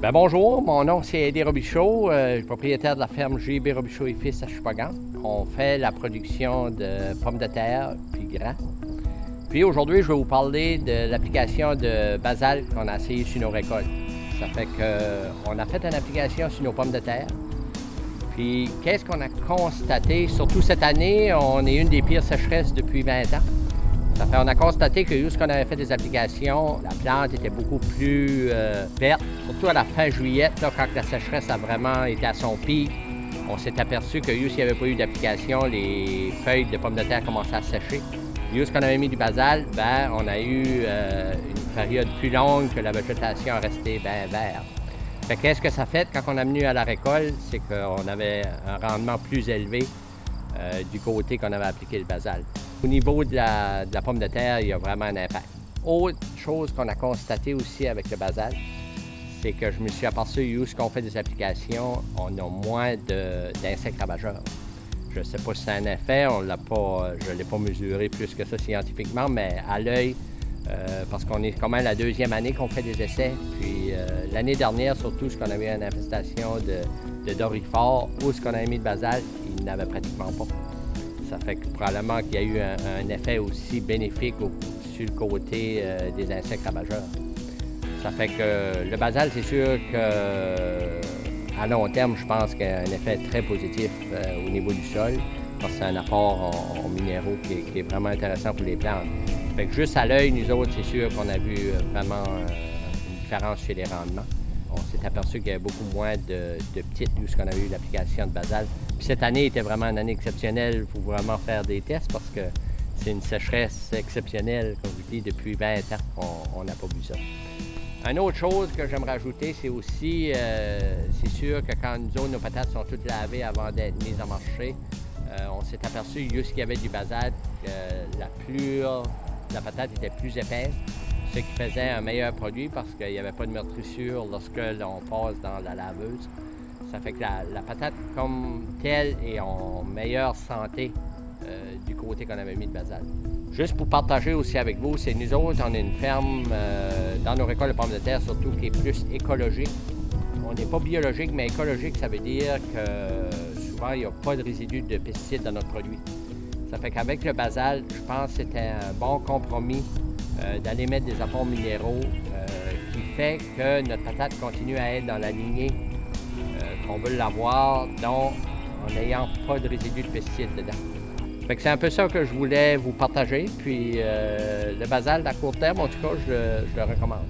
Bonjour, mon nom c'est Eddie Robichaud, propriétaire de la ferme J.B. Robichaud et Fils à Shoupagan. On fait la production de pommes de terre puis gras. Puis aujourd'hui, je vais vous parler de l'application de basalte qu'on a essayé sur nos récoltes. Ça fait qu'on a fait une application sur nos pommes de terre. Puis qu'est-ce qu'on a constaté? Surtout cette année, on est une des pires sécheresses depuis 20 ans. Ça fait on a constaté que lorsqu'on avait fait des applications, la plante était beaucoup plus verte, surtout à la fin juillet, là, quand la sécheresse a vraiment été à son pic. On s'est aperçu que s'il n'y avait pas eu d'application, les feuilles de pommes de terre commençaient à sécher. Lorsqu'on avait mis du basalte, on a eu une période plus longue que la végétation a resté verte. Fait qu'est-ce que ça fait quand on a venu à la récolte, c'est qu'on avait un rendement plus élevé du côté qu'on avait appliqué le basalte. Au niveau de la pomme de terre, il y a vraiment un impact. Autre chose qu'on a constaté aussi avec le basalte, c'est que je me suis aperçu où qu'on fait des applications, on a moins d'insectes ravageurs. Je ne sais pas si c'est un effet, je ne l'ai pas mesuré plus que ça scientifiquement, mais à l'œil, parce qu'on est quand même la deuxième année qu'on fait des essais. Puis l'année dernière, surtout, ce qu'on avait une infestation de dorifort, où ce qu'on a mis de basalte, il n'avait pratiquement pas. Ça fait que probablement qu'il y a eu un effet aussi bénéfique sur le côté des insectes ravageurs. Ça fait que le basalte, c'est sûr qu'à long terme, je pense qu'il y a un effet très positif au niveau du sol, parce que c'est un apport en minéraux qui est vraiment intéressant pour les plantes. Fait que juste à l'œil, nous autres, c'est sûr qu'on a vu vraiment une différence chez les rendements. On s'est aperçu qu'il y avait beaucoup moins de petites où qu'on avait eu l'application de basalte. Puis cette année était vraiment une année exceptionnelle pour vraiment faire des tests parce que c'est une sécheresse exceptionnelle, comme je vous dis, depuis 20 ans, on n'a pas vu ça. Une autre chose que j'aimerais ajouter, c'est aussi, c'est sûr que quand nos patates sont toutes lavées avant d'être mises en marché, on s'est aperçu juste qu'il y avait du basalte, que la patate était plus épaisse, ce qui faisait un meilleur produit parce qu'il n'y avait pas de meurtrissure lorsque l'on passe dans la laveuse. Ça fait que la patate comme telle est en meilleure santé du côté qu'on avait mis de basalte. Juste pour partager aussi avec vous, c'est nous autres, on a une ferme dans nos récoltes de pommes de terre surtout qui est plus écologique. On n'est pas biologique, mais écologique, ça veut dire que souvent il n'y a pas de résidus de pesticides dans notre produit. Ça fait qu'avec le basalte, je pense que c'était un bon compromis d'aller mettre des apports minéraux qui fait que notre patate continue à être dans la lignée qu'on veut l'avoir, donc en n'ayant pas de résidus de pesticides dedans. Fait que c'est un peu ça que je voulais vous partager, puis le basalte à court terme, en tout cas, je le recommande.